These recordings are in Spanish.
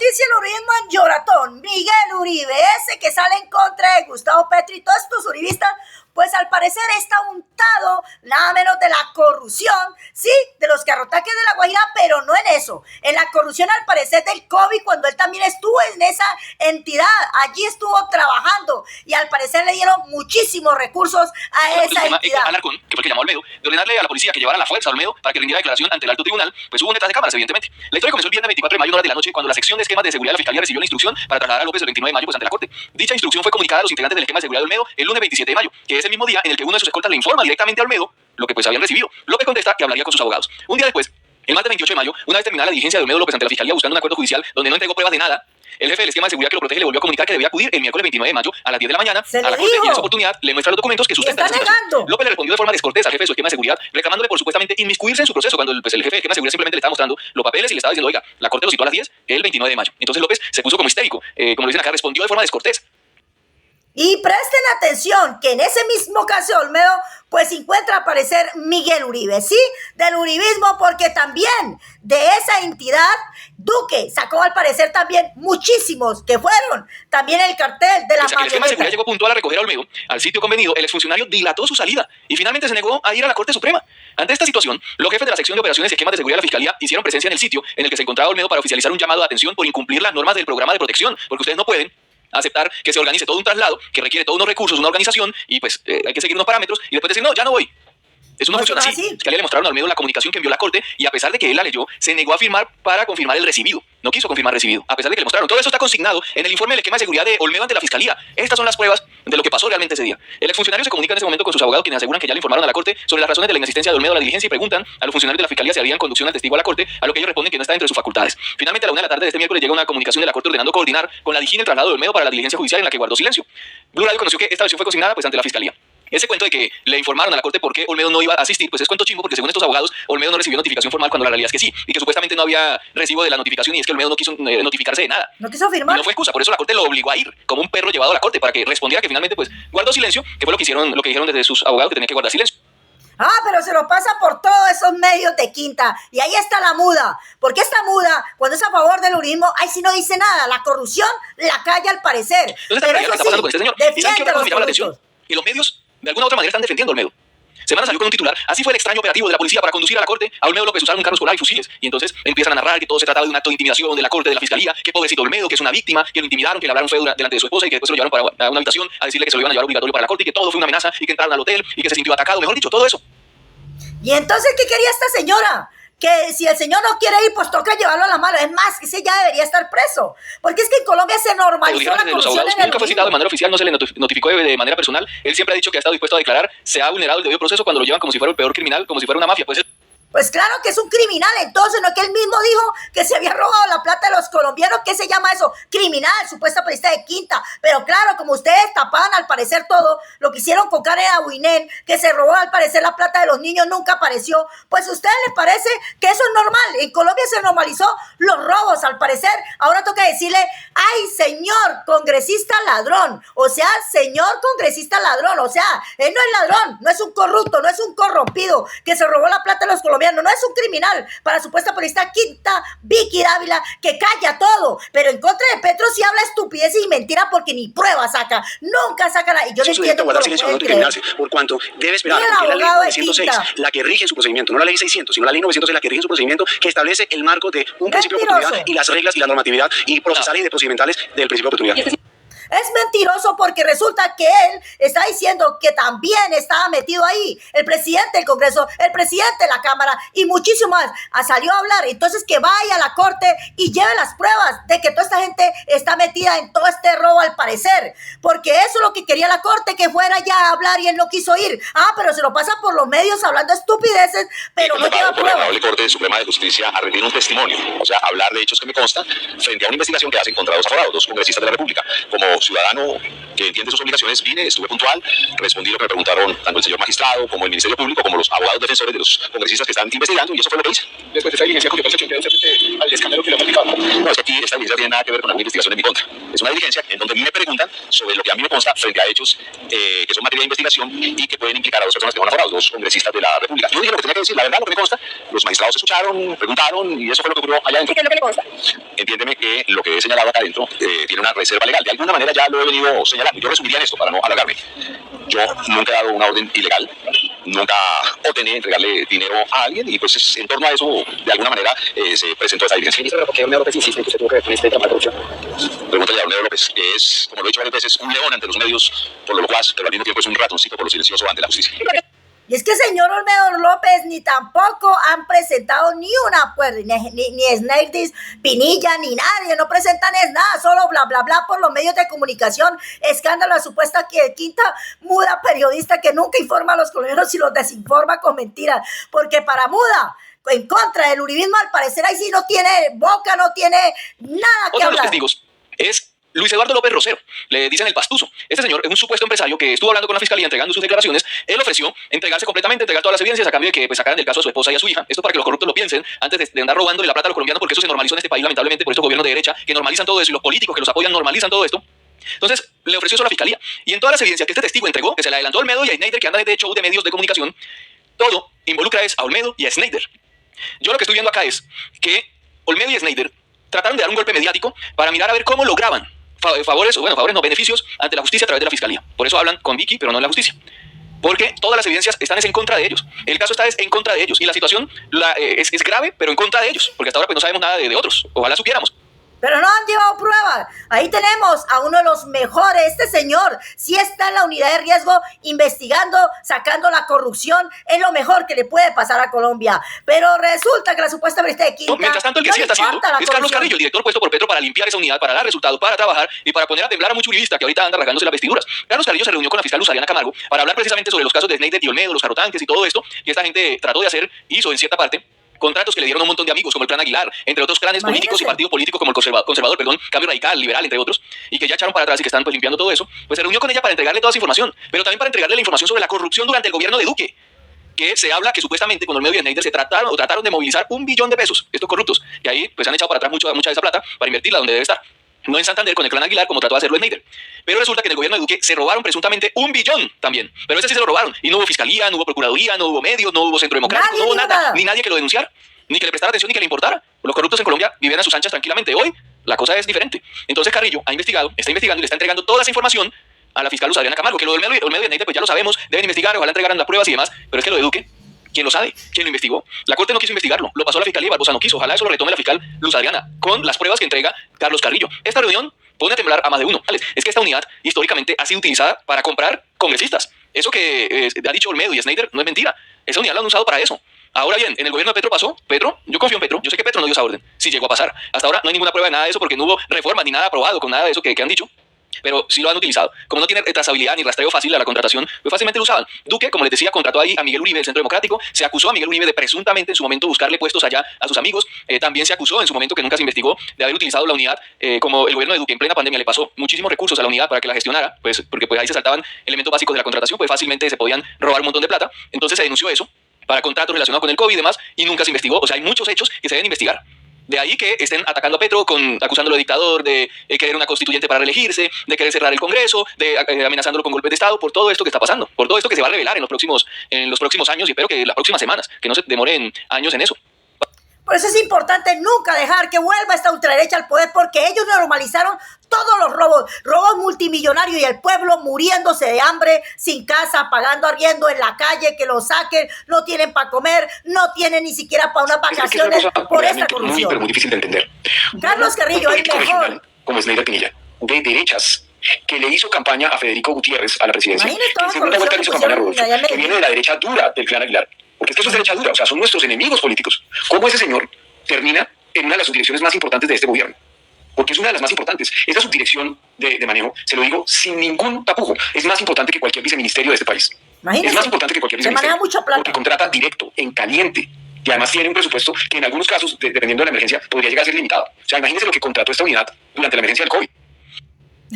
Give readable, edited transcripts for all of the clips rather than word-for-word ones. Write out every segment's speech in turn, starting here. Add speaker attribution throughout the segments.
Speaker 1: noticia del uribismo en Lloratón. Miguel Uribe, ese que sale en contra de Gustavo Petro y todos estos uribistas, pues al parecer está untado nada menos de la corrupción, sí, de los carrotaques de La Guajira, pero no en eso, en la corrupción al parecer del COVID, cuando él también estuvo en esa entidad, allí estuvo trabajando y al parecer le dieron muchísimos recursos a esa entidad.
Speaker 2: Alarcón, que fue el que llamó a Olmedo, de ordenarle a la policía que llevara la fuerza a Olmedo para que rindiera declaración ante el alto tribunal, pues hubo un detrás de cámaras, evidentemente. La historia comenzó el viernes 24 de mayo, en horas de la noche, cuando la sección de esquemas de seguridad de la Fiscalía recibió la instrucción para trasladar a López el 29 de mayo pues, ante la Corte. Dicha instrucción fue comunicada a los integrantes del esquema de seguridad de Olmedo el lunes 27 de mayo, que es el mismo día en el que uno de sus escoltas le informa directamente a Olmedo lo que pues habían recibido. López contesta que hablaría con sus abogados. Un día después, el martes 28 de mayo, una vez terminada la diligencia de Olmedo López ante la Fiscalía buscando un acuerdo judicial donde no entregó pruebas de nada, el jefe del esquema de seguridad que lo protege le volvió a comunicar que debía acudir el miércoles 29 de mayo a las 10 de la mañana a la Corte y en esa oportunidad le muestra los documentos que sustentan esa situación. López le respondió de forma descortés al jefe de su esquema de seguridad reclamándole por supuestamente inmiscuirse en su proceso cuando el jefe de esquema de seguridad simplemente le estaba mostrando los papeles y le estaba diciendo, oiga, la Corte lo citó a las 10 el 29 de mayo. Entonces López se puso como histérico, como lo dicen acá, respondió de forma descortés.
Speaker 1: Y presten atención que en ese mismo caso Olmedo pues encuentra aparecer Miguel Uribe, ¿sí? Del uribismo, porque también de esa entidad Duque sacó al parecer también muchísimos que fueron también el cartel de la
Speaker 2: marioneta. El esquema de seguridad llegó puntual a recoger a Olmedo al sitio convenido. El exfuncionario dilató su salida y finalmente se negó a ir a la Corte Suprema. Ante esta situación, los jefes de la sección de operaciones y esquemas de seguridad de la Fiscalía hicieron presencia en el sitio en el que se encontraba Olmedo para oficializar un llamado de atención por incumplir las normas del programa de protección, porque ustedes no pueden aceptar que se organice todo un traslado que requiere todos unos recursos, una organización y pues hay que seguir unos parámetros y después decir no, ya no voy. Eso no funciona así. Fiscalía le mostraron a Olmedo la comunicación que envió la Corte y a pesar de que él la leyó, se negó a firmar para confirmar el recibido. No quiso confirmar recibido, a pesar de que le mostraron. Todo eso está consignado en el informe del esquema de seguridad de Olmedo ante la Fiscalía. Estas son las pruebas de lo que pasó realmente ese día. El exfuncionario se comunica en ese momento con sus abogados, quienes aseguran que ya le informaron a la Corte sobre las razones de la inexistencia de Olmedo a la diligencia y preguntan a los funcionarios de la Fiscalía si harían conducción al testigo a la Corte, a lo que ellos responden que no está dentro de sus facultades. Finalmente, a la 1 de la tarde de este miércoles llega una comunicación de la Corte ordenando coordinar con la DIJÍN el traslado de Olmedo para la diligencia judicial en la que guardó silencio. Blue Radio conoció que esta versión fue consignada pues ante la Fiscalía. Ese cuento de que le informaron a la Corte por qué Olmedo no iba a asistir, pues es cuento chimbo, porque según estos abogados, Olmedo no recibió notificación formal cuando la realidad es que sí, y que supuestamente no había recibo de la notificación y es que Olmedo no quiso notificarse de nada.
Speaker 1: No quiso firmar.
Speaker 2: Y no fue excusa, por eso la Corte lo obligó a ir, como un perro llevado a la Corte, para que respondiera que finalmente pues guardó silencio, que fue lo que dijeron desde sus abogados que tenía que guardar silencio.
Speaker 1: Ah, pero se lo pasa por todos esos medios de quinta. Y ahí está la muda. Porque esta muda, cuando es a favor del uribismo, ahí sí no dice nada. La corrupción la calla al parecer.
Speaker 2: Entonces, ¿qué está pasando con este señor? ¿Y saben qué otra cosa me llama la atención? Que los medios de alguna u otra manera están defendiendo a Olmedo. Semana salió con un titular, así fue el extraño operativo de la policía para conducir a la Corte a Olmedo López, usaron un carro escolar y fusiles. Y entonces empiezan a narrar que todo se trataba de un acto de intimidación de la Corte, de la Fiscalía, que pobrecito Olmedo, que es una víctima, que lo intimidaron, que le hablaron feo delante de su esposa y que después se lo llevaron para una habitación a decirle que se lo iban a llevar obligatorio para la Corte y que todo fue una amenaza y que entraron al hotel y que se sintió atacado, mejor dicho, todo eso.
Speaker 1: ¿Y entonces qué quería esta señora? Que si el señor no quiere ir, pues toca llevarlo a la mano. Es más, que ese ya debería estar preso. Porque es que en Colombia se normalizó la corrupción en el
Speaker 2: nunca fue citado de manera oficial, no se le notificó de manera personal. Él siempre ha dicho que ha estado dispuesto a declarar. Se ha vulnerado el debido proceso cuando lo llevan como si fuera el peor criminal, como si fuera una mafia.
Speaker 1: Pues claro que es un criminal, entonces, no es que él mismo dijo que se había robado la plata de los colombianos. ¿Qué se llama eso? Criminal, supuesta periodista de quinta. Pero claro, como ustedes tapaban al parecer todo, lo que hicieron con Karen Abuinén, que se robó al parecer la plata de los niños, nunca apareció. Pues a ustedes les parece que eso es normal. En Colombia se normalizó los robos, al parecer. Ahora toca decirle, ay, señor congresista ladrón. O sea, señor congresista ladrón. O sea, él no es ladrón, no es un corrupto, no es un corrompido que se robó la plata de los colombianos. No es un criminal para supuesta periodista quinta, Vicky Dávila, que calla todo, pero en contra de Petro sí habla estupideces y mentira porque ni prueba saca, nunca saca nada. Y yo no entiendo
Speaker 3: guardar silencio, no criminarse, por cuanto debe esperar que la ley 906, la que rige su procedimiento, no la ley 600, sino la ley 906, la que rige su procedimiento, que establece el marco de un principio de oportunidad y las reglas y la normatividad y procesales y de procedimentales del principio de oportunidad.
Speaker 1: Es mentiroso porque resulta que él está diciendo que también estaba metido ahí el presidente del Congreso, el presidente de la Cámara y muchísimo más. Salió a hablar, entonces que vaya a la Corte y lleve las pruebas de que toda esta gente está metida en todo este robo al parecer, porque eso es lo que quería la Corte, que fuera ya a hablar y él no quiso ir. Pero se lo pasa por los medios hablando estupideces, pero no lleva pruebas.
Speaker 4: La Corte Suprema de Justicia a rendir un testimonio, o sea, hablar de hechos que me constan frente a una investigación que hacen contra dos abogados, dos congresistas de la República. Como ciudadano que entiende sus obligaciones, vine, estuve puntual, respondí lo que me preguntaron tanto el señor magistrado como el Ministerio Público, como los abogados defensores de los congresistas que están investigando, y eso fue lo que hice.
Speaker 2: Después de esa diligencia, ¿con qué percepción quedó frente al escándalo que le ha platicado?
Speaker 4: No, es que aquí esta diligencia tiene nada que ver con alguna investigación en mi contra. Es una diligencia en donde me preguntan sobre lo que a mí me consta frente a hechos que son materia de investigación y que pueden implicar a dos personas que van a dos congresistas de la República. Yo dije lo que tenía que decir, la verdad, lo que me consta. Los magistrados escucharon, preguntaron, y eso fue lo que ocurrió allá adentro.
Speaker 1: ¿Qué es lo que le consta?
Speaker 4: Entiéndeme que lo que he señalado acá adentro tiene una reserva legal. De alguna manera ya lo he venido señalando. Yo resumiría en esto para no alargarme. Yo nunca he dado una orden ilegal, nunca ordené entregarle dinero a alguien, y pues en torno a eso, de alguna manera, se presentó esa diligencia.
Speaker 3: Ministro, ¿por qué Olmedo López insiste en que usted tuvo que ver con este drama de corrupción?
Speaker 4: Pregúntale a Olmedo López, que es, como lo he dicho varias veces, un león ante los medios por lo locuaz, pero al mismo tiempo es un ratoncito por lo silencioso ante la justicia.
Speaker 1: Y es que señor Olmedo López ni tampoco han presentado ni una, pues, ni Sneider, Pinilla, ni nadie, no presentan es nada, solo bla, bla, bla por los medios de comunicación, escándalo, la supuesta quinta muda periodista que nunca informa a los colombianos y los desinforma con mentiras, porque para muda, en contra del uribismo, al parecer ahí sí no tiene boca, no tiene nada que
Speaker 2: Otro de los
Speaker 1: hablar.
Speaker 2: testigos es Luis Eduardo López Rosero, le dicen el Pastuso. Este señor es un supuesto empresario que estuvo hablando con la fiscalía, entregando sus declaraciones. Él ofreció entregarse completamente, entregar todas las evidencias a cambio de que pues, sacaran del caso a su esposa y a su hija. Esto para que los corruptos lo piensen antes de andar robándole la plata a los colombianos, porque eso se normalizó en este país, lamentablemente, por estos gobiernos de derecha que normalizan todo eso, y los políticos que los apoyan normalizan todo esto. Entonces, le ofreció eso a la fiscalía. Y en todas las evidencias que este testigo entregó, que se le adelantó a Olmedo y a Sneider, que andan de show de medios de comunicación, todo involucra a Olmedo y a Sneider. Yo lo que estoy viendo acá es que Olmedo y Sneider trataron de dar un golpe mediático para mirar a ver cómo lograban favores no, beneficios ante la justicia a través de la fiscalía. Por eso hablan con Vicky, pero no en la justicia. Porque todas las evidencias están en contra de ellos. El caso está en contra de ellos. Y la situación es grave, pero en contra de ellos. Porque hasta ahora pues, no sabemos nada de otros. Ojalá supiéramos.
Speaker 1: Pero no han llevado pruebas. Ahí tenemos a uno de los mejores. Este señor sí está en la unidad de riesgo investigando, sacando la corrupción. Es lo mejor que le puede pasar a Colombia. Pero resulta que la supuesta periodista de Quinta...
Speaker 2: Mientras tanto, el que sí está haciendo es Carlos Carrillo, el director puesto por Petro para limpiar esa unidad, para dar resultados, para trabajar y para poner a temblar a mucho uribista que ahorita anda rasgándose las vestiduras. Carlos Carrillo se reunió con la fiscal Luz Ariana Camargo para hablar precisamente sobre los casos de Sneider y Olmedo, los carotanques y todo esto. Y esta gente trató de hacer, hizo en cierta parte, contratos que le dieron a un montón de amigos, como el Clan Aguilar, entre otros clanes políticos y partidos políticos como el conservador, Cambio Radical, Liberal, entre otros, y que ya echaron para atrás y que están pues limpiando todo eso. Pues se reunió con ella para entregarle toda esa información, pero también para entregarle la información sobre la corrupción durante el gobierno de Duque, que se habla que supuestamente con Olmedo y Sneider se trataron de movilizar $1 billón, estos corruptos, y ahí pues han echado para atrás mucha de esa plata para invertirla donde debe estar. No en Santander con el Clan Aguilar como trató de hacerlo Sneider. Pero resulta que en el gobierno de Duque se robaron presuntamente $1 billón también. Pero ese sí se lo robaron. Y no hubo fiscalía, no hubo procuraduría, no hubo medios, no hubo centro democrático, no hubo nada, ni nadie que lo denunciara, ni que le prestara atención, ni que le importara. Los corruptos en Colombia vivían a sus anchas tranquilamente. Hoy la cosa es diferente. Entonces Carrillo ha investigado, está investigando y le está entregando toda esa información a la fiscal Luz Adriana Camargo, que lo del Olmedo y Sneider pues ya lo sabemos, deben investigar, ojalá entregaran las pruebas y demás, pero es que lo de Duque, ¿quién lo sabe? ¿Quién lo investigó? La Corte no quiso investigarlo, lo pasó a la fiscalía y Barbosa no quiso. Ojalá eso lo retome la fiscal Luz Adriana con las pruebas que entrega Carlos Carrillo. Esta reunión pone a temblar a más de uno. Es que esta unidad históricamente ha sido utilizada para comprar congresistas. Eso que ha dicho Olmedo y Sneider no es mentira. Esa unidad la han usado para eso. Ahora bien, en el gobierno de Petro pasó. Petro, yo confío en Petro. Yo sé que Petro no dio esa orden. Si llegó a pasar. Hasta ahora no hay ninguna prueba de nada de eso porque no hubo reforma ni nada aprobado con nada de eso que han dicho. Pero sí lo han utilizado. Como no tiene trazabilidad ni rastreo fácil a la contratación, pues fácilmente lo usaban. Duque, como les decía, contrató ahí a Miguel Uribe del Centro Democrático. Se acusó a Miguel Uribe de presuntamente en su momento buscarle puestos allá a sus amigos. También se acusó en su momento, que nunca se investigó, de haber utilizado la unidad como el gobierno de Duque en plena pandemia le pasó muchísimos recursos a la unidad para que la gestionara, pues porque pues ahí se saltaban elementos básicos de la contratación, pues fácilmente se podían robar un montón de plata. Entonces se denunció eso para contratos relacionados con el COVID y demás, y nunca se investigó. O sea, hay muchos hechos que se deben investigar. De ahí que estén atacando a Petro, acusándolo de dictador, de querer una constituyente para reelegirse, de querer cerrar el Congreso, de amenazándolo con golpes de Estado, por todo esto que está pasando, por todo esto que se va a revelar en los próximos años, y espero que las próximas semanas, que no se demoren años en eso.
Speaker 1: Por eso es importante nunca dejar que vuelva esta ultraderecha al poder, porque ellos normalizaron todos los robos multimillonarios, y el pueblo muriéndose de hambre, sin casa, pagando arriendo en la calle, que lo saquen, no tienen para comer, no tienen ni siquiera para unas vacaciones por esta corrupción.
Speaker 3: Pero muy difícil de entender.
Speaker 1: Carlos Carrillo, el mejor.
Speaker 3: Como Sneider Pinilla, de derechas, que le hizo campaña a Federico Gutiérrez a la presidencia.
Speaker 1: Imagínate,
Speaker 3: en segunda vuelta le hizo campaña a Rodolfo, que viene de la derecha dura del Clan Aguilar. Porque es que eso es derecha dura, o sea, son nuestros enemigos políticos. ¿Cómo ese señor termina en una de las subdirecciones más importantes de este gobierno? Porque es una de las más importantes. Esa subdirección de manejo, se lo digo sin ningún tapujo, es más importante que cualquier viceministerio de este país.
Speaker 1: Imagínese,
Speaker 3: es más importante que cualquier viceministerio.
Speaker 1: Se maneja mucha plata.
Speaker 3: Porque contrata directo, en caliente. Y además tiene un presupuesto que en algunos casos, dependiendo de la emergencia, podría llegar a ser limitado. O sea, imagínense lo que contrató esta unidad durante la emergencia del COVID.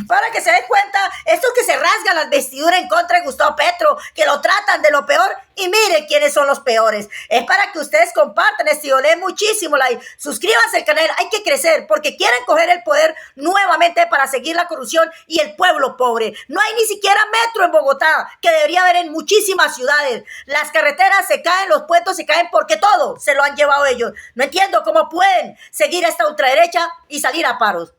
Speaker 1: Para que se den cuenta, estos que se rasgan las vestiduras en contra de Gustavo Petro, que lo tratan de lo peor, y miren quiénes son los peores. Es para que ustedes compartan este video, den muchísimo like, suscríbanse al canal, hay que crecer, porque quieren coger el poder nuevamente para seguir la corrupción y el pueblo pobre. No hay ni siquiera metro en Bogotá, que debería haber en muchísimas ciudades. Las carreteras se caen, los puentes se caen, porque todo se lo han llevado ellos. No entiendo cómo pueden seguir a esta ultraderecha y salir a paros.